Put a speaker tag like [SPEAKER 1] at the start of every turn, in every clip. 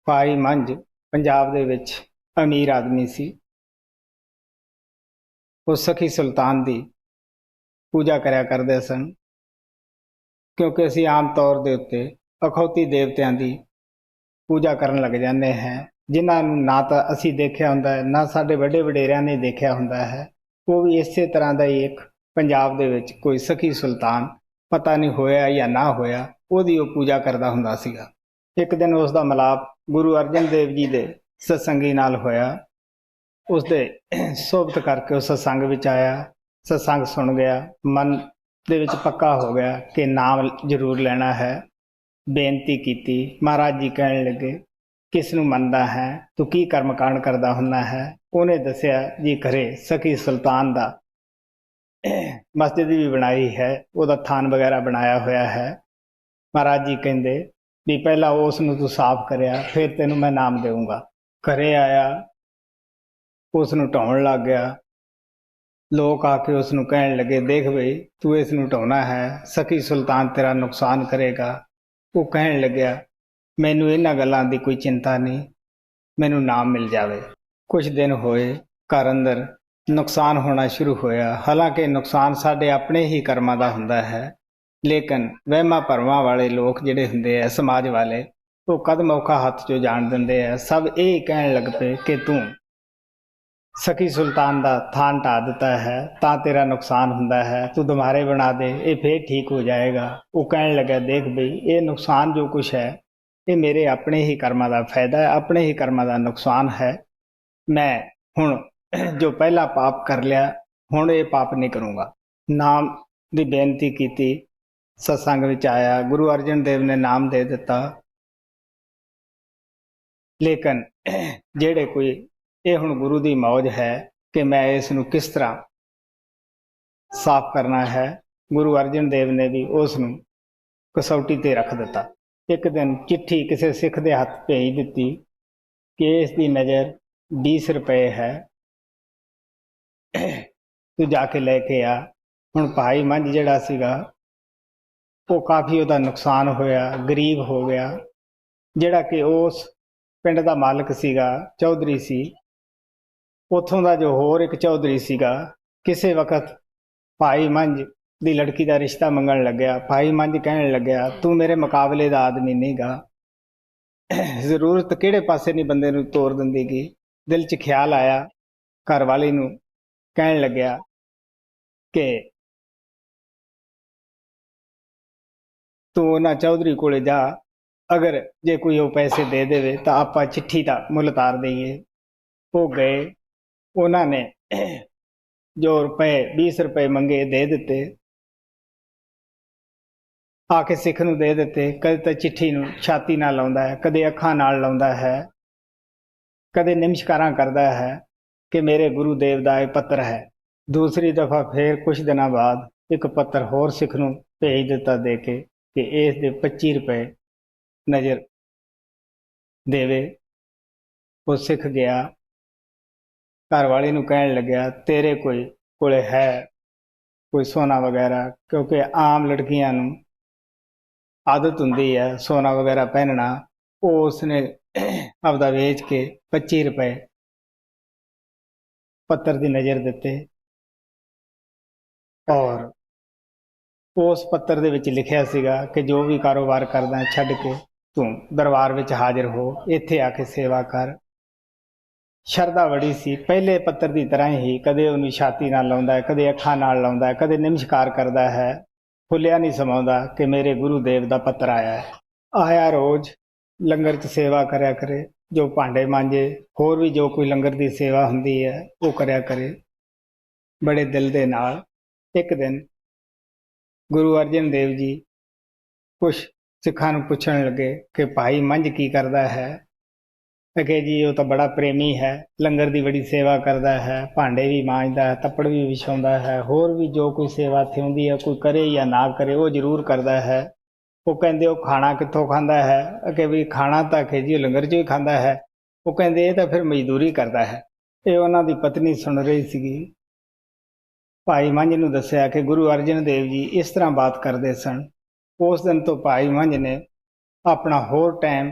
[SPEAKER 1] ਭਾਈ ਮੰਝ ਪੰਜਾਬ ਦੇ ਵਿੱਚ ਅਮੀਰ ਆਦਮੀ ਸੀ। ਉਹ ਸਖੀ ਸੁਲਤਾਨ ਦੀ ਪੂਜਾ ਕਰਿਆ ਕਰਦੇ ਸਨ, ਕਿਉਂਕਿ ਅਸੀਂ ਆਮ ਤੌਰ ਦੇ ਉੱਤੇ ਅਖੌਤੀ ਦੇਵਤਿਆਂ ਦੀ ਪੂਜਾ ਕਰਨ ਲੱਗ ਜਾਂਦੇ ਹਾਂ, ਜਿਨ੍ਹਾਂ ਨੂੰ ਨਾ ਤਾਂ ਅਸੀਂ ਦੇਖਿਆ ਹੁੰਦਾ ਹੈ, ਨਾ ਸਾਡੇ ਵੱਡੇ ਵਡੇਰਿਆਂ ਨੇ ਦੇਖਿਆ ਹੁੰਦਾ ਹੈ। ਉਹ ਵੀ ਇਸੇ ਤਰ੍ਹਾਂ ਦਾ ਹੀ ਇੱਕ ਪੰਜਾਬ ਦੇ ਵਿੱਚ ਕੋਈ ਸਖੀ ਸੁਲਤਾਨ, ਪਤਾ ਨਹੀਂ ਹੋਇਆ ਜਾਂ ਨਾ ਹੋਇਆ, ਉਹਦੀ ਉਹ ਪੂਜਾ ਕਰਦਾ ਹੁੰਦਾ ਸੀਗਾ। ਇੱਕ ਦਿਨ ਉਸ ਦਾ ਮਿਲਾਪ ਗੁਰੂ ਅਰਜਨ ਦੇਵ ਜੀ ਦੇ ਸਤਸੰਗੀ ਨਾਲ ਹੋਇਆ। ਉਸ ਦੇ ਸੋਬਤ ਕਰਕੇ ਉਹ ਸਤਸੰਗ ਵਿੱਚ ਆਇਆ, ਸਤਸੰਗ ਸੁਣ ਗਿਆ, ਮਨ ਦੇ ਵਿੱਚ ਪੱਕਾ ਹੋ ਗਿਆ ਕਿ ਨਾਮ ਜ਼ਰੂਰ ਲੈਣਾ ਹੈ। ਬੇਨਤੀ ਕੀਤੀ। ਮਹਾਰਾਜ ਜੀ ਕਹਿਣ ਲੱਗੇ, ਕਿਸ ਨੂੰ ਮੰਨਦਾ ਹੈ, ਤੂੰ ਕੀ ਕਰਮ ਕਾਂਡ ਕਰਦਾ ਹੁੰਦਾ ਹੈ? ਉਹਨੇ ਦੱਸਿਆ, ਜੀ ਘਰੇ ਸਖੀ ਸੁਲਤਾਨ ਦਾ ਮਸਜਿਦ ਵੀ ਬਣਾਈ ਹੈ, ਉਹਦਾ ਥਾਨ ਵਗੈਰਾ ਬਣਾਇਆ ਹੋਇਆ ਹੈ। ਮਹਾਰਾਜ ਜੀ ਕਹਿੰਦੇ ਵੀ ਪਹਿਲਾਂ ਉਸ ਨੂੰ ਤੂੰ ਸਾਫ਼ ਕਰਿਆ, ਫਿਰ ਤੈਨੂੰ ਮੈਂ ਨਾਮ ਦੇਵਾਂਗਾ। ਘਰੇ ਆਇਆ, ਉਸ ਨੂੰ ਢਾਉਣ ਲੱਗ ਗਿਆ। ਲੋਕ ਆ ਕੇ ਉਸ ਨੂੰ ਕਹਿਣ ਲੱਗੇ, ਦੇਖ ਬਈ ਤੂੰ ਇਸ ਨੂੰ ਢਾਉਣਾ ਹੈ, ਸਖੀ ਸੁਲਤਾਨ ਤੇਰਾ ਨੁਕਸਾਨ ਕਰੇਗਾ। ਉਹ ਕਹਿਣ ਲੱਗਿਆ, ਮੈਨੂੰ ਇਹਨਾਂ ਗੱਲਾਂ ਦੀ ਕੋਈ ਚਿੰਤਾ ਨਹੀਂ, ਮੈਨੂੰ ਨਾਮ ਮਿਲ ਜਾਵੇ। ਕੁਝ ਦਿਨ ਹੋਏ, ਘਰ ਅੰਦਰ ਨੁਕਸਾਨ ਹੋਣਾ ਸ਼ੁਰੂ ਹੋਇਆ। ਹਾਲਾਂਕਿ ਨੁਕਸਾਨ ਸਾਡੇ ਆਪਣੇ ਹੀ ਕਰਮਾਂ ਦਾ ਹੁੰਦਾ ਹੈ, ਲੇਕਿਨ ਵਹਿਮਾਂ ਭਰਮਾਂ ਵਾਲੇ ਲੋਕ ਜਿਹੜੇ ਹੁੰਦੇ ਆ, ਸਮਾਜ ਵਾਲੇ, ਉਹ ਕਦਮ ਔਖਾ ਹੱਥ 'ਚੋਂ ਜਾਣ ਦਿੰਦੇ ਆ। ਸਭ ਇਹ ਕਹਿਣ ਲੱਗ ਪਏ ਕਿ ਤੂੰ ਸਖੀ ਸੁਲਤਾਨ ਦਾ ਥਾਨ ਢਾ ਦਿੱਤਾ ਹੈ ਤਾਂ ਤੇਰਾ ਨੁਕਸਾਨ ਹੁੰਦਾ ਹੈ, ਤੂੰ ਦੁਬਾਰੇ ਬਣਾ ਦੇ, ਇਹ ਫੇਰ ਠੀਕ ਹੋ ਜਾਏਗਾ। ਉਹ ਕਹਿਣ ਲੱਗਾ, ਦੇਖ ਬਈ ਇਹ ਨੁਕਸਾਨ ਜੋ ਕੁਛ ਹੈ, ਇਹ ਮੇਰੇ ਆਪਣੇ ਹੀ ਕਰਮਾਂ ਦਾ ਫਾਇਦਾ ਹੈ, ਆਪਣੇ ਹੀ ਕਰਮਾਂ ਦਾ ਨੁਕਸਾਨ ਹੈ। ਮੈਂ ਹੁਣ ਜੋ ਪਹਿਲਾ ਪਾਪ ਕਰ ਲਿਆ, ਹੁਣ ਇਹ ਪਾਪ ਨਹੀਂ ਕਰੂੰਗਾ। ਨਾਮ ਦੀ ਬੇਨਤੀ ਕੀਤੀ, ਸਤਸੰਗ ਵਿੱਚ ਆਇਆ, ਗੁਰੂ ਅਰਜਨ ਦੇਵ ਨੇ ਨਾਮ ਦੇ ਦਿੱਤਾ। ਲੇਕਿਨ ਜਿਹੜੇ ਕੋਈ, ਇਹ ਹੁਣ ਗੁਰੂ ਦੀ ਮੌਜ ਹੈ ਕਿ ਮੈਂ ਇਸ ਨੂੰ ਕਿਸ ਤਰ੍ਹਾਂ ਸਾਫ਼ ਕਰਨਾ ਹੈ। ਗੁਰੂ ਅਰਜਨ ਦੇਵ ਨੇ ਵੀ ਉਸ ਨੂੰ ਕਸੌਟੀ ਤੇ ਰੱਖ ਦਿੱਤਾ। ਇੱਕ ਦਿਨ ਚਿੱਠੀ ਕਿਸੇ ਸਿੱਖ ਦੇ ਹੱਥ ਭੇਜ ਦਿੱਤੀ ਕਿ ਇਸ ਦੀ ਨਜ਼ਰ 20 ਰੁਪਏ ਹੈ, ਤੂੰ ਜਾ ਕੇ ਲੈ ਕੇ ਆ। ਹੁਣ ਭਾਈ ਮੰਝ ਜਿਹੜਾ ਸੀਗਾ, ਉਹ ਕਾਫੀ ਉਹਦਾ ਨੁਕਸਾਨ ਹੋਇਆ, ਗਰੀਬ ਹੋ ਗਿਆ। ਜਿਹੜਾ ਕਿ ਉਸ ਪਿੰਡ ਦਾ ਮਾਲਕ ਸੀਗਾ, ਚੌਧਰੀ ਸੀ, ਉੱਥੋਂ ਦਾ ਜੋ ਹੋਰ ਇੱਕ ਚੌਧਰੀ ਸੀਗਾ, ਕਿਸੇ ਵਕਤ ਭਾਈ ਮੰਝ ਦੀ ਲੜਕੀ ਦਾ ਰਿਸ਼ਤਾ ਮੰਗਣ ਲੱਗਿਆ। ਭਾਈ ਮੰਝ ਕਹਿਣ ਲੱਗਿਆ, ਤੂੰ ਮੇਰੇ ਮੁਕਾਬਲੇ ਦਾ ਆਦਮੀ ਨਹੀਂਗਾ, ਜ਼ਰੂਰਤ ਕਿਹੜੇ ਪਾਸੇ ਨਹੀਂ ਬੰਦੇ ਨੂੰ ਤੋਰ ਦਿੰਦੀ ਗੀ। ਦਿਲ 'ਚ ਖਿਆਲ ਆਇਆ, ਘਰ ਵਾਲੀ ਨੂੰ ਕਹਿਣ ਲੱਗਿਆ ਕਿ ਤੂੰ ਉਹਨਾਂ ਚੌਧਰੀ ਕੋਲੇ ਜਾ, ਅਗਰ ਜੇ ਕੋਈ ਉਹ ਪੈਸੇ ਦੇ ਦੇਵੇ ਤਾਂ ਆਪਾਂ ਚਿੱਠੀ ਦਾ ਮੁੱਲ ਤਾਰ ਦਈਏ। ਉਹ ਗਏ, ਉਹਨਾਂ ਨੇ ਜੋ ਰੁਪਏ 20 ਰੁਪਏ ਮੰਗੇ ਦੇ ਦਿੱਤੇ, ਆ ਕੇ ਸਿੱਖ ਨੂੰ ਦੇ ਦਿੱਤੇ। ਕਦੇ ਤਾਂ ਚਿੱਠੀ ਨੂੰ ਛਾਤੀ ਨਾਲ ਲਾਉਂਦਾ ਹੈ, ਕਦੇ ਅੱਖਾਂ ਨਾਲ ਲਾਉਂਦਾ ਹੈ, ਕਦੇ ਨਮਸਕਾਰਾਂ ਕਰਦਾ ਹੈ ਕਿ ਮੇਰੇ ਗੁਰੂ ਦੇਵ ਦਾ ਇਹ ਪੱਤਰ ਹੈ। ਦੂਸਰੀ ਦਫਾ ਫੇਰ ਕੁਝ ਦਿਨਾਂ ਬਾਅਦ ਇੱਕ ਪੱਤਰ ਹੋਰ ਸਿੱਖ ਨੂੰ ਭੇਜ ਦਿੱਤਾ ਦੇ ਕੇ ਕਿ ਇਸ ਦੇ 25 ਰੁਪਏ ਨਜ਼ਰ ਦੇਵੇ। ਉਹ ਸਿੱਖ ਗਿਆ, ਘਰ ਵਾਲੇ ਨੂੰ ਕਹਿਣ ਲੱਗਿਆ, ਤੇਰੇ ਕੋਲੇ ਹੈ ਕੋਈ ਸੋਨਾ ਵਗੈਰਾ? ਕਿਉਂਕਿ ਆਮ ਲੜਕੀਆਂ ਨੂੰ ਆਦਤ ਹੁੰਦੀ ਹੈ ਸੋਨਾ ਵਗੈਰਾ ਪਹਿਨਣਾ। ਉਹ ਉਸਨੇ ਆਪਦਾ ਵੇਚ ਕੇ 25 ਰੁਪਏ ਪੱਤਰ ਦੀ ਨਜ਼ਰ ਦਿੱਤੇ, ਔਰ ਉਸ ਪੱਤਰ ਦੇ ਵਿੱਚ ਲਿਖਿਆ ਸੀਗਾ ਕਿ ਜੋ ਵੀ ਕਾਰੋਬਾਰ ਕਰਦਾ ਛੱਡ ਕੇ ਤੂੰ ਦਰਬਾਰ ਵਿੱਚ ਹਾਜ਼ਰ ਹੋ, ਇੱਥੇ ਆ ਕੇ ਸੇਵਾ ਕਰ। ਸ਼ਰਧਾ ਬੜੀ ਸੀ, ਪਹਿਲੇ ਪੱਤਰ ਦੀ ਤਰ੍ਹਾਂ ਹੀ ਕਦੇ ਉਹਨੂੰ ਛਾਤੀ ਨਾਲ ਲਾਉਂਦਾ ਹੈ, ਕਦੇ ਅੱਖਾਂ ਨਾਲ ਲਾਉਂਦਾ ਹੈ, ਕਦੇ ਨਮਸਕਾਰ ਕਰਦਾ ਹੈ। ਫੁੱਲਿਆ ਨਹੀਂ ਸਮਾਉਂਦਾ ਕਿ ਮੇਰੇ ਗੁਰੂ ਦੇਵ ਦਾ ਪੱਤਰ ਆਇਆ ਹੈ। ਆਇਆ ਰੋਜ਼ ਲੰਗਰ 'ਚ ਸੇਵਾ ਕਰਿਆ ਕਰੇ, ਜੋ ਭਾਂਡੇ ਮਾਂਜੇ, ਹੋਰ ਵੀ ਜੋ ਕੋਈ ਲੰਗਰ ਦੀ ਸੇਵਾ ਹੁੰਦੀ ਹੈ ਉਹ ਕਰਿਆ ਕਰੇ ਬੜੇ ਦਿਲ ਦੇ ਨਾਲ। ਇੱਕ ਦਿਨ ਗੁਰੂ ਅਰਜਨ ਦੇਵ ਜੀ ਕੁਛ ਸਿੱਖਾਂ ਨੂੰ ਪੁੱਛਣ ਲੱਗੇ ਕਿ ਭਾਈ ਮੰਝ ਕੀ ਕਰਦਾ ਹੈ? ਕਿ ਜੀ ਉਹ ਤਾਂ ਬੜਾ ਪ੍ਰੇਮੀ ਹੈ, ਲੰਗਰ ਦੀ ਬੜੀ ਸੇਵਾ ਕਰਦਾ ਹੈ, ਭਾਂਡੇ ਵੀ ਮਾਂਜਦਾ ਹੈ, ਤੱਪੜ ਵੀ ਵਿਛਾਉਂਦਾ ਹੈ, ਹੋਰ ਵੀ ਜੋ ਕੋਈ ਸੇਵਾ ਇੱਥੇ ਹੁੰਦੀ ਹੈ, ਕੋਈ ਕਰੇ ਜਾਂ ਨਾ ਕਰੇ, ਉਹ ਜ਼ਰੂਰ ਕਰਦਾ ਹੈ। ਉਹ ਕਹਿੰਦੇ, ਉਹ ਖਾਣਾ ਕਿੱਥੋਂ ਖਾਂਦਾ ਹੈ? ਕਿ ਵੀ ਖਾਣਾ ਤਾਂ ਕਿ ਜੀ ਲੰਗਰ 'ਚੋਂ ਹੀ ਖਾਂਦਾ ਹੈ। ਉਹ ਕਹਿੰਦੇ, ਇਹ ਤਾਂ ਫਿਰ ਮਜ਼ਦੂਰੀ ਕਰਦਾ ਹੈ। ਇਹ ਉਹਨਾਂ ਦੀ ਪਤਨੀ ਸੁਣ ਰਹੀ ਸੀਗੀ। ਭਾਈ ਮੰਝ ਨੂੰ ਦੱਸਿਆ ਕਿ ਗੁਰੂ ਅਰਜਨ ਦੇਵ ਜੀ ਇਸ ਤਰ੍ਹਾਂ ਬਾਤ ਕਰਦੇ ਸਨ। ਉਸ ਦਿਨ ਤੋਂ ਭਾਈ ਮੰਝ ਨੇ ਆਪਣਾ ਹੋਰ ਟਾਈਮ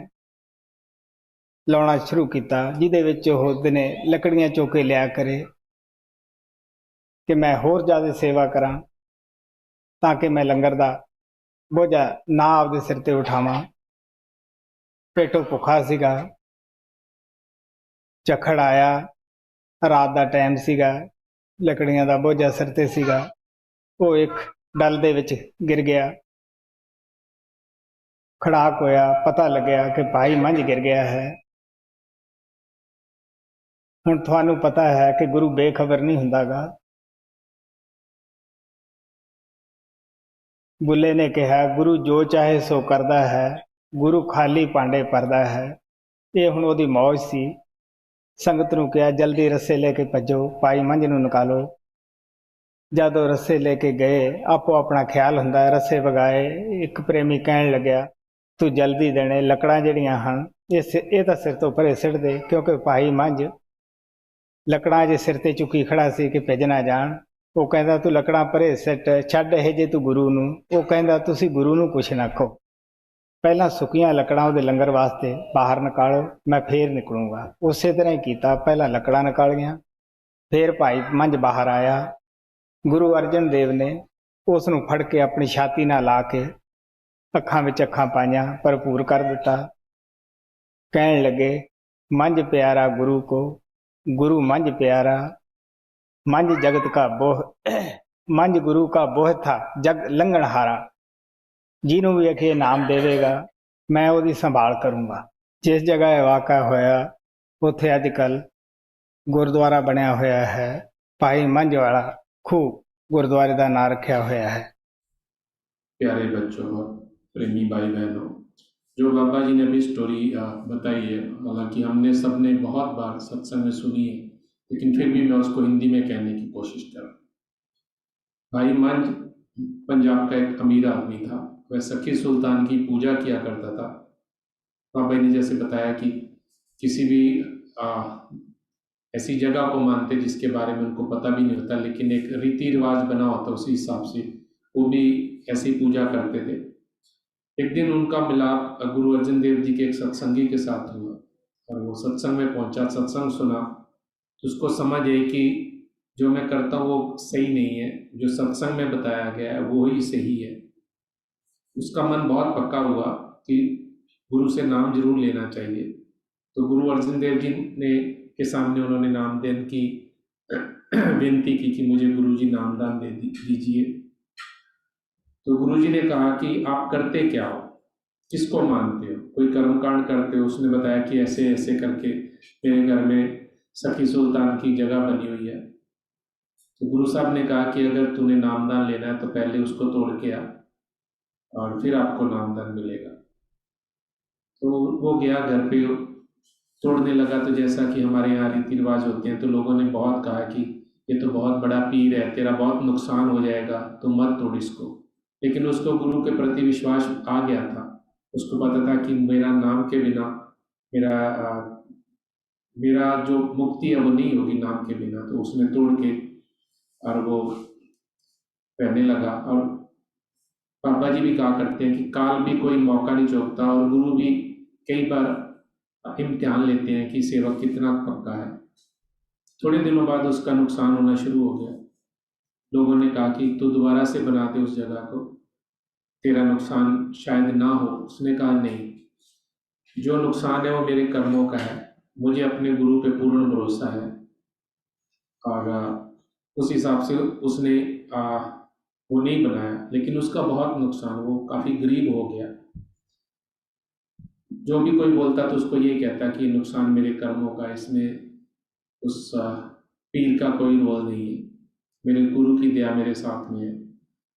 [SPEAKER 1] ਲਾਉਣਾ ਸ਼ੁਰੂ ਕੀਤਾ, ਜਿਹਦੇ ਵਿੱਚ ਉਹ ਦਿਨੇ ਲੱਕੜੀਆਂ ਚੁੱਕ ਕੇ ਲਿਆ ਕਰੇ ਕਿ ਮੈਂ ਹੋਰ ਜ਼ਿਆਦਾ ਸੇਵਾ ਕਰਾਂ, ਤਾਂ ਕਿ ਮੈਂ ਲੰਗਰ ਦਾ ਬੋਝਾ ਨਾ ਆਪਦੇ ਸਿਰ ਤੇ ਉਠਾਵਾਂ। ਪੇਟੋਂ ਭੁੱਖਾ ਸੀਗਾ, ਝੱਖੜ ਆਇਆ, ਰਾਤ ਦਾ ਟਾਈਮ ਸੀਗਾ, ਲੱਕੜੀਆਂ ਦਾ ਬੋਝਾ ਸਿਰ ਤੇ ਸੀਗਾ। ਉਹ ਇੱਕ ਡਲ ਦੇ ਵਿੱਚ ਗਿਰ ਗਿਆ, ਖੜਾਕ ਹੋਇਆ, ਪਤਾ ਲੱਗਿਆ ਕਿ ਭਾਈ ਮੰਝ ਗਿਰ ਗਿਆ ਹੈ। ਹੁਣ ਤੁਹਾਨੂੰ ਪਤਾ ਹੈ ਕਿ ਗੁਰੂ ਬੇਖਬਰ ਨਹੀਂ ਹੁੰਦਾਗਾ। ਬੁੱਲੇ ਨੇ ਕਿਹਾ, ਗੁਰੂ ਜੋ ਚਾਹੇ ਸੋ ਕਰਦਾ ਹੈ, ਗੁਰੂ ਖਾਲੀ ਭਾਂਡੇ ਭਰਦਾ ਹੈ। ਇਹ ਹੁਣ ਉਹਦੀ ਮੌਜ ਸੀ। ਸੰਗਤ ਨੂੰ ਕਿਹਾ, ਜਲਦੀ ਰੱਸੇ ਲੈ ਕੇ ਭੱਜੋ, ਭਾਈ ਮੰਝ ਨੂੰ ਨਿਕਾਲੋ। ਜਦੋਂ ਰੱਸੇ ਲੈ ਕੇ ਗਏ, ਆਪੋ ਆਪਣਾ ਖਿਆਲ ਹੁੰਦਾ ਹੈ, ਰੱਸੇ ਵਗਾਏ। ਇੱਕ ਪ੍ਰੇਮੀ ਕਹਿਣ ਲੱਗਿਆ, ਤੂੰ ਜਲਦੀ ਦੇਣੇ, ਲੱਕੜਾਂ ਜਿਹੜੀਆਂ ਹਨ ਇਹ ਤਾਂ ਸਿਰ ਤੋਂ ਪਰੇ ਸਿੱਟ ਦੇ, ਕਿਉਂਕਿ ਭਾਈ ਮੰਝ ਲੱਕੜਾਂ ਜੇ ਸਿਰ ਤੇ ਚੁੱਕੀ ਖੜਾ ਸੀ ਕਿ ਭਿੱਜ ਨਾ ਜਾਣ। ਉਹ ਕਹਿੰਦਾ, ਤੂੰ ਲੱਕੜਾਂ ਪਰੇ ਸਿੱਟ, ਛੱਡ ਇਹ ਜੇ ਤੂੰ ਗੁਰੂ ਨੂੰ। ਉਹ ਕਹਿੰਦਾ, ਤੁਸੀਂ ਗੁਰੂ ਨੂੰ ਕੁਛ ਨਾ ਆਖੋ, ਪਹਿਲਾਂ ਸੁੱਕੀਆਂ ਲੱਕੜਾਂ ਉਹਦੇ ਲੰਗਰ ਵਾਸਤੇ ਬਾਹਰ ਨਿਕਾਲੋ, ਮੈਂ ਫੇਰ ਨਿਕਲੂੰਗਾ। ਉਸੇ ਤਰ੍ਹਾਂ ਹੀ ਕੀਤਾ, ਪਹਿਲਾਂ ਲੱਕੜਾਂ ਨਿਕਾਲੀਆਂ, ਫੇਰ ਭਾਈ ਮੰਝ ਬਾਹਰ ਆਇਆ। ਗੁਰੂ ਅਰਜਨ ਦੇਵ ਨੇ ਉਸ ਨੂੰ ਫੜ ਕੇ ਆਪਣੀ ਛਾਤੀ ਨਾਲ ਲਾ ਕੇ ਅੱਖਾਂ ਵਿੱਚ ਅੱਖਾਂ ਪਾਈਆਂ, ਭਰਪੂਰ ਕਰ ਦਿੱਤਾ। ਕਹਿਣ ਲੱਗੇ, ਮੰਝ ਪਿਆਰਾ ਗੁਰੂ ਕੋ, गुरु मंझ प्यारा, मंझ जगत का बोह, मंझ गुरु का बोह था जग लंघन हारा। जिन्हों भी अखे नाम देवेगा मैं उसकी संभाल करूँगा। जिस जगह यह वाक़ा होया उत्थे अजकल गुरुद्वारा बनया होया है, भाई मंझ वाला खूह गुरुद्वारे का नाम रखा होया है।
[SPEAKER 2] प्यारे बच्चों और प्रेमी भाई बहनों, जो बाबा जी ने भी स्टोरी बताई है, हालांकि हमने सबने बहुत बार सत्संग में सुनी है, लेकिन फिर भी मैं उसको हिंदी में कहने की कोशिश कर रहा हूँ। भाई मंझ पंजाब का एक अमीर आदमी था। वह सखी सुल्तान की पूजा किया करता था। बाबा जी ने जैसे बताया कि किसी भी ऐसी जगह को मानते जिसके बारे में उनको पता भी नहीं होता, लेकिन एक रीति रिवाज बना होता, उसी हिसाब से वो भी ऐसी पूजा करते थे। एक दिन उनका मिलाप गुरु अर्जन देव जी के एक सत्संगी के साथ हुआ और वो सत्संग में पहुंचा, सत्संग सुना, तो उसको समझ आई कि जो मैं करता हूँ वो सही नहीं है, जो सत्संग में बताया गया है वो ही सही है। उसका मन बहुत पक्का हुआ कि गुरु से नाम जरूर लेना चाहिए। तो गुरु अर्जन देव जी ने के सामने उन्होंने नामदान की विनती की कि मुझे गुरु जी नामदान दे दीजिए। तो गुरु जी ने कहा कि आप करते क्या हो, किसको मानते हो, कोई कर्मकांड करते हो? उसने बताया कि ऐसे ऐसे करके मेरे घर में सखी सुल्तान की जगह बनी हुई है। तो गुरु साहब ने कहा कि अगर तूने नामदान लेना है तो पहले उसको तोड़ के आ और फिर आपको नामदान मिलेगा। तो वो गया, घर पे तोड़ने लगा। तो जैसा कि हमारे यहाँ रीति रिवाज होते हैं, तो लोगों ने बहुत कहा कि ये तो बहुत बड़ा पीर है, तेरा बहुत नुकसान हो जाएगा, तो मत तोड़ इसको। लेकिन उसको गुरु के प्रति विश्वास आ गया था। उसको पता था कि मेरा नाम के बिना मेरा जो मुक्ति है वो नहीं होगी नाम के बिना। तो उसने तोड़ के और वो पहनने लगा। और बाबा जी भी कहा करते हैं कि काल भी कोई मौका नहीं चूकता, और गुरु भी कई बार इम्तिहान लेते हैं कि सेवक कितना पक्का है। थोड़े दिनों बाद उसका नुकसान होना शुरू हो गया। लोगों ने कहा कि तू दोबारा से बना दे उस जगह को, तेरा नुकसान शायद ना हो। उसने कहा नहीं, जो नुकसान है वो मेरे कर्मों का है, मुझे अपने गुरु पे पूर्ण भरोसा है। और उस हिसाब से उसने वो नहीं बनाया, लेकिन उसका बहुत नुकसान, वो काफ़ी गरीब हो गया। जो भी कोई बोलता तो उसको ये कहता कि नुकसान मेरे कर्मों का, इसमें उस पीर का कोई रोल नहीं है, मेरे गुरु की दया मेरे साथ में है।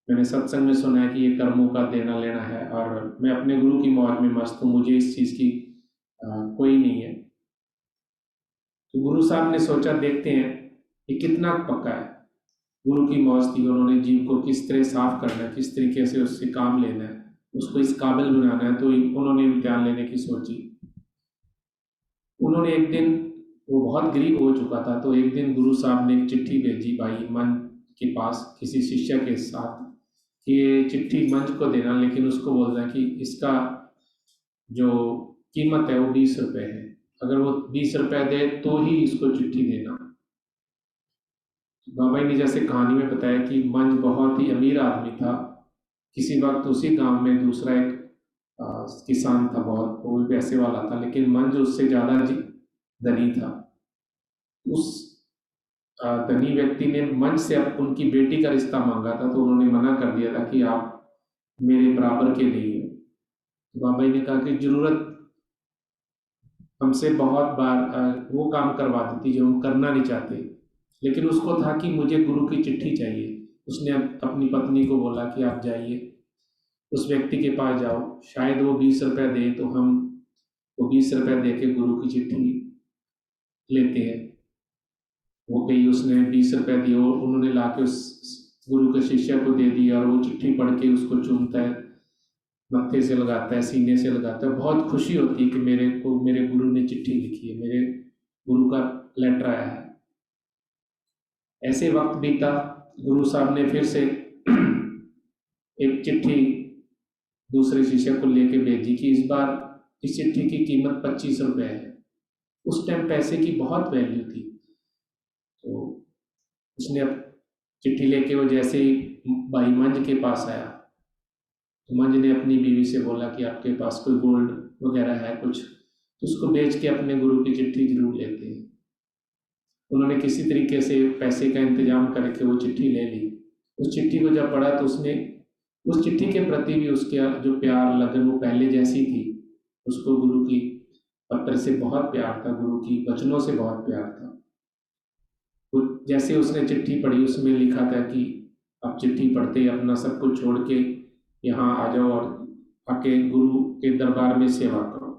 [SPEAKER 2] मैंने सत्संग में सुना है कि ये कर्मों का देना लेना है और मैं अपने गुरु की मौज में मस्त हूँ, मुझे इस चीज़ की कोई नहीं है। तो गुरु साहब ने सोचा देखते हैं कि कितना पक्का है। गुरु की मौज थी, उन्होंने जीव को किस तरह साफ करना है, किस तरीके से उससे काम लेना है, उसको इस काबिल बनाना है। तो उन्होंने इम्तिहान लेने की सोची। उन्होंने एक दिन, वो बहुत गरीब हो चुका था, तो एक दिन गुरु साहब ने एक चिट्ठी भेजी भाई मंझ के पास किसी शिष्य के साथ कि ये चिट्ठी मंझ को देना, लेकिन उसको बोलना कि इसका जो कीमत है वो 20 रुपये है, अगर वो 20 रुपए दे तो ही इसको चिट्ठी देना। बाबा जी ने जैसे कहानी में बताया कि मंज बहुत ही अमीर आदमी था। किसी वक्त उसी गांव में दूसरा एक किसान था, बहुत वो भी पैसे वाला था, लेकिन मंज उससे ज़्यादा धनी था। उस धनी व्यक्ति ने मंज से उनकी बेटी का रिश्ता मांगा था, तो उन्होंने मना कर दिया था कि आप मेरे बराबर के नहीं हो। तो बाबा जी ने कहा कि जरूरत हमसे बहुत बार वो काम करवा देती जो हम करना नहीं चाहते, लेकिन उसको था कि मुझे गुरु की चिट्ठी चाहिए। उसने अपनी पत्नी को बोला कि आप जाइए उस व्यक्ति के पास जाओ, शायद वो 20 रुपए दे तो हम वो 20 रुपए दे के गुरु की चिट्ठी लेते हैं। वो गई, उसने 20 रुपए दिए और उन्होंने ला के उस गुरु के शिष्य को दे दिया, और वो चिट्ठी पढ़ के उसको चूमता है, मत्थे से लगाता है, सीने से लगाता है। बहुत खुशी होती है कि मेरे को मेरे गुरु ने चिट्ठी लिखी है, मेरे गुरु का लेटर आया है। ऐसे वक्त बीता, गुरु साहब ने फिर से एक चिट्ठी दूसरे शिष्य को लेके भेजी कि इस बार इस चिट्ठी की कीमत 25 रुपए है। उस टाइम पैसे की बहुत वैल्यू थी। तो उसने अब चिट्ठी लेके वो जैसे ही भाई मंज के पास आया, तो मंज ने अपनी बीवी से बोला कि आपके पास कोई गोल्ड वगैरह है कुछ, तो उसको बेच के अपने गुरु की चिट्ठी जरूर लेते हैं। उन्होंने किसी तरीके से पैसे का इंतजाम करके वो चिट्ठी ले ली। उस चिट्ठी को जब पढ़ा तो उसने उस चिट्ठी के प्रति भी उसके जो प्यार लगन वो पहले जैसी थी। उसको गुरु की पत्र से बहुत प्यार था, गुरु की वचनों से बहुत प्यार था। जैसे उसने चिट्ठी पढ़ी, उसमें लिखा था कि आप चिट्ठी पढ़ते ही अपना सब कुछ छोड़ के यहाँ आ जाओ और आके गुरु के दरबार में सेवा करो।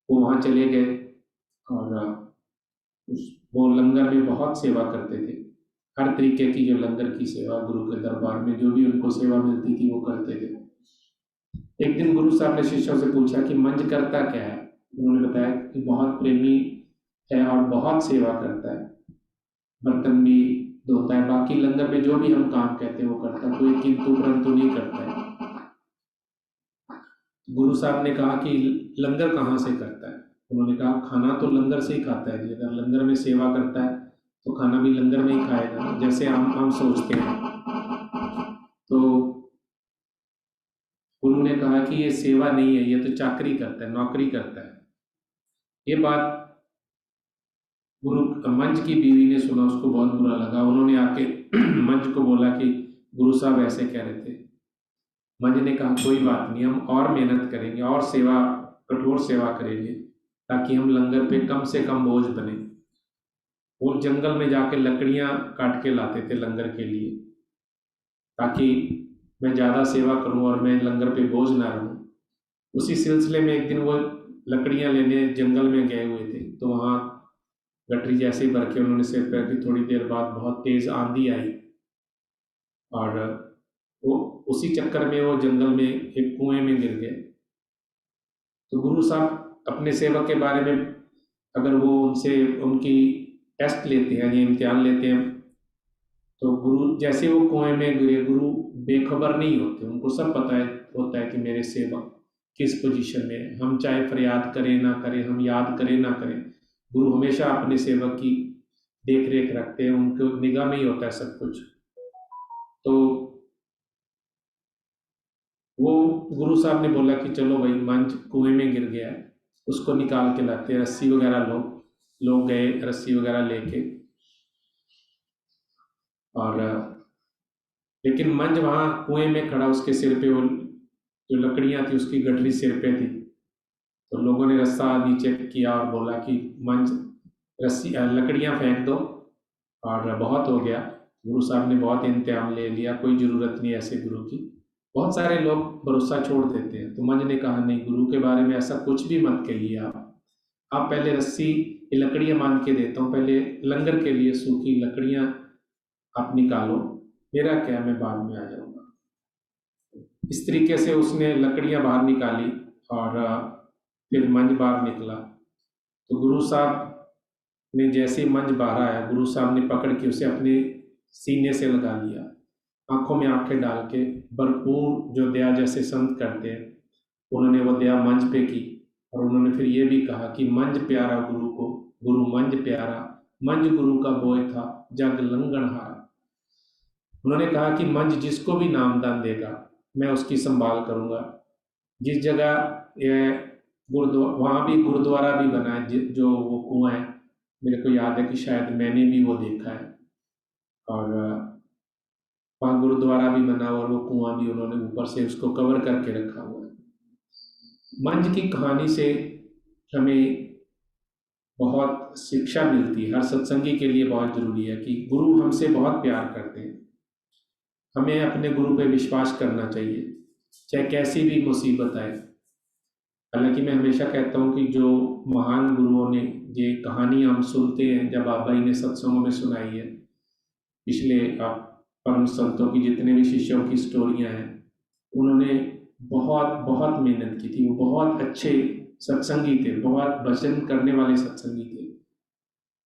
[SPEAKER 2] वो वहाँ चले गए और वो लंगर में बहुत सेवा करते थे। हर तरीके की जो लंगर की सेवा गुरु के दरबार में जो भी उनको सेवा मिलती थी वो करते थे। एक दिन गुरु साहब ने शिष्यों से पूछा कि मंज करता क्या है। उन्होंने बताया कि बहुत प्रेमी है और बहुत सेवा करता है, बर्तन भी धोता है, बाकी लंगर में जो भी हम काम कहते हैं वो करता है, कोई किंतु परंतु नहीं करता है। गुरु साहब ने कहा कि लंगर कहाँ से करता है। उन्होंने कहा खाना तो लंगर से ही खाता है जी, अगर लंगर में सेवा करता है तो खाना भी लंगर में ही खाएगा, जैसे हम सोचते हैं। तो गुरु ने कहा कि ये सेवा नहीं है, ये तो चाकरी करता है, नौकरी करता है। ये बात गुरु मंज की बीवी ने सुना, उसको बहुत बुरा लगा। उन्होंने आके मंज को बोला कि गुरु साहब ऐसे कह रहे थे। मंज ने कहा कोई बात नहीं, हम और मेहनत करेंगे और सेवा, कठोर सेवा करेंगे ताकि हम लंगर पे कम से कम बोझ बने। वो जंगल में जाके लकड़ियां काट के लाते थे लंगर के लिए, ताकि मैं ज़्यादा सेवा करूं और मैं लंगर पे बोझ ना रहूं। उसी सिलसिले में एक दिन वो लकड़ियां लेने जंगल में गए हुए थे, तो वहाँ गठरी जैसे ही भर के उन्होंने सिर पर रखी। थोड़ी देर बाद बहुत तेज आंधी आई और वो उसी चक्कर में वो जंगल में एक कुएं में गिर गए। तो गुरु साहब अपने सेवक के बारे में अगर वो उनसे उनकी टेस्ट लेते हैं या इम्तिहान लेते हैं, तो गुरु जैसे वो कुएं में गिरे, गुरु बेखबर नहीं होते, उनको सब पता है होता है कि मेरे सेवक किस पोजीशन में है। हम चाहे फरियाद करें ना करें, हम याद करें ना करें, गुरु हमेशा अपने सेवक की देख रेख रखते हैं, उनको निगाह में ही होता है सब कुछ। तो वो गुरु साहब ने बोला कि चलो भाई मंच कुएं में गिर गया है, उसको निकाल के लाते हैं। रस्सी वगैरह लोग गए रस्सी वगैरह लेके, और लेकिन मंज वहां कुएं में खड़ा, उसके सिर पे वो जो लकड़ियां थी उसकी गठरी सिर पे थी। तो लोगों ने रस्सा नीचे किया और बोला कि मंज रस्सी लकड़ियां फेंक दो, और बहुत हो गया, गुरु साहब ने बहुत इंतजाम ले लिया, कोई ज़रूरत नहीं ऐसे गुरु की। बहुत सारे लोग भरोसा छोड़ देते हैं। तो मंज ने कहा नहीं, गुरु के बारे में ऐसा कुछ भी मत कहिए। आप पहले रस्सी लकड़ियां बांध के देता हूँ, पहले लंगर के लिए सूखी लकड़ियां आप निकालो, मेरा क्या, मैं बाद में आ जाऊंगा। इस तरीके से उसने लकड़ियां बाहर निकाली और फिर मंज बाहर निकला। तो गुरु साहब ने जैसे ही मंज बाहर आया, गुरु साहब ने पकड़ के उसे अपने सीने से लगा लिया, आंखों में आंखें डाल के भरपूर जो दया जैसे संत करते हैं, उन्होंने वो दया मंच पे की और उन्होंने फिर ये भी कहा कि मंज प्यारा गुरु को, गुरु मंज प्यारा, मंज गुरु का बोय था, जग लंघनहारा। उन्होंने कहा कि मंज जिसको भी नामदान देगा मैं उसकी संभाल करूंगा। जिस जगह गुरुद्वारा, वहाँ भी गुरुद्वारा भी बना है, जो वो कुआं है, मेरे को याद है कि शायद मैंने भी वो देखा है, और वहाँ गुरुद्वारा भी बना और वो कुआं भी उन्होंने ऊपर से उसको कवर करके रखा हुआ है। मंज की कहानी से हमें बहुत शिक्षा मिलती है, हर सत्संगी के लिए बहुत जरूरी है कि गुरु हमसे बहुत प्यार करते हैं, हमें अपने गुरु पे विश्वास करना चाहिए, चाहे कैसी भी मुसीबत आए। हालांकि मैं हमेशा कहता हूँ कि जो महान गुरुओं ने ये कहानी हम सुनते हैं, जब बाबा जी ने सत्संगों में सुनाई है, पिछले आप परम संतों की जितने भी शिष्यों की स्टोरियां हैं, उन्होंने बहुत बहुत मेहनत की थी, वो बहुत अच्छे सत्संगी थे, बहुत भजन करने वाले सत्संगी थे।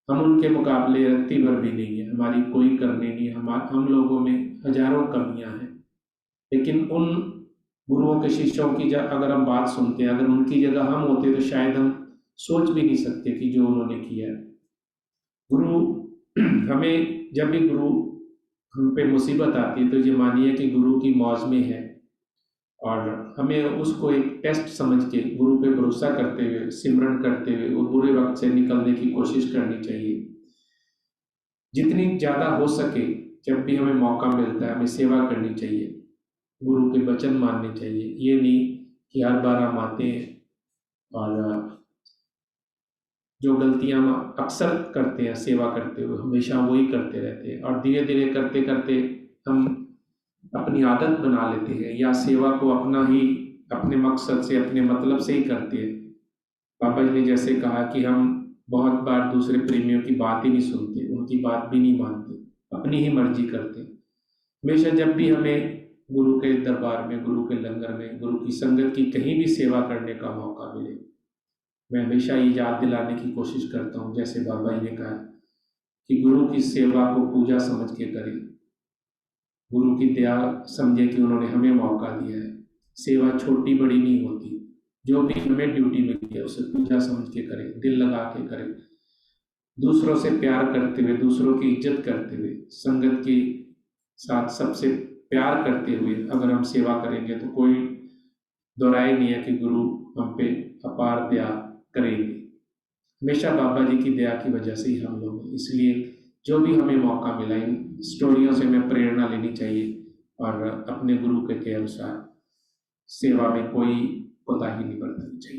[SPEAKER 2] हम उनके मुकाबले रत्ती भर भी नहीं है, हमारी कोई करनी नहीं, हम लोगों में हजारों कमियां हैं, लेकिन उन गुरुओं के शिष्यों की अगर हम बात सुनते हैं, अगर उनकी जगह हम होते तो शायद हम सोच भी नहीं सकते कि जो उन्होंने किया है। गुरु हमें जब भी गुरु हम पे मुसीबत आती है तो ये मानिए कि गुरु की मौज में है, और हमें उसको एक टेस्ट समझ के गुरु पे भरोसा करते हुए, सिमरन करते हुए वो बुरे वक्त से निकलने की कोशिश करनी चाहिए। जितनी ज़्यादा हो सके, जब भी हमें मौका मिलता है, हमें सेवा करनी चाहिए, गुरु के वचन मानने चाहिए। ये नहीं कि हर बार हम आते हैं और जो गलतियां हम अक्सर करते हैं सेवा करते हुए, हमेशा वही करते रहते हैं, और धीरे धीरे करते करते हम अपनी आदत बना लेते हैं, या सेवा को अपना ही, अपने मकसद से, अपने मतलब से ही करते हैं। बाबा जी ने जैसे कहा कि हम बहुत बार दूसरे प्रेमियों की बात ही नहीं सुनते, उनकी बात भी नहीं मानते, अपनी ही मर्जी करते। हमेशा जब भी हमें गुरु के दरबार में, गुरु के लंगर में, गुरु की संगत की कहीं भी सेवा करने का मौका मिले, मैं हमेशा ये याद दिलाने की कोशिश करता हूँ, जैसे बाबा जी ने कहा कि गुरु की सेवा को पूजा समझ के करें, गुरु की दया समझे कि उन्होंने हमें मौका दिया है। सेवा छोटी बड़ी नहीं होती, जो भी हमें ड्यूटी मिली है उसे पूजा समझ के करें, दिल लगा के करें, दूसरों से प्यार करते हुए, दूसरों की इज्जत करते हुए, संगत के साथ सबसे प्यार करते हुए अगर हम सेवा करेंगे तो कोई दोहराई नहीं है कि गुरु हम पे अपार दया करेंगे। हमेशा बाबा जी की दया की वजह से ही हम लोग हैं, इसलिए जो भी हमें मौका मिला इन स्टोरियों से हमें प्रेरणा लेनी चाहिए और अपने गुरु के अनुसार सेवा में कोई कोताही नहीं बरतनी चाहिए।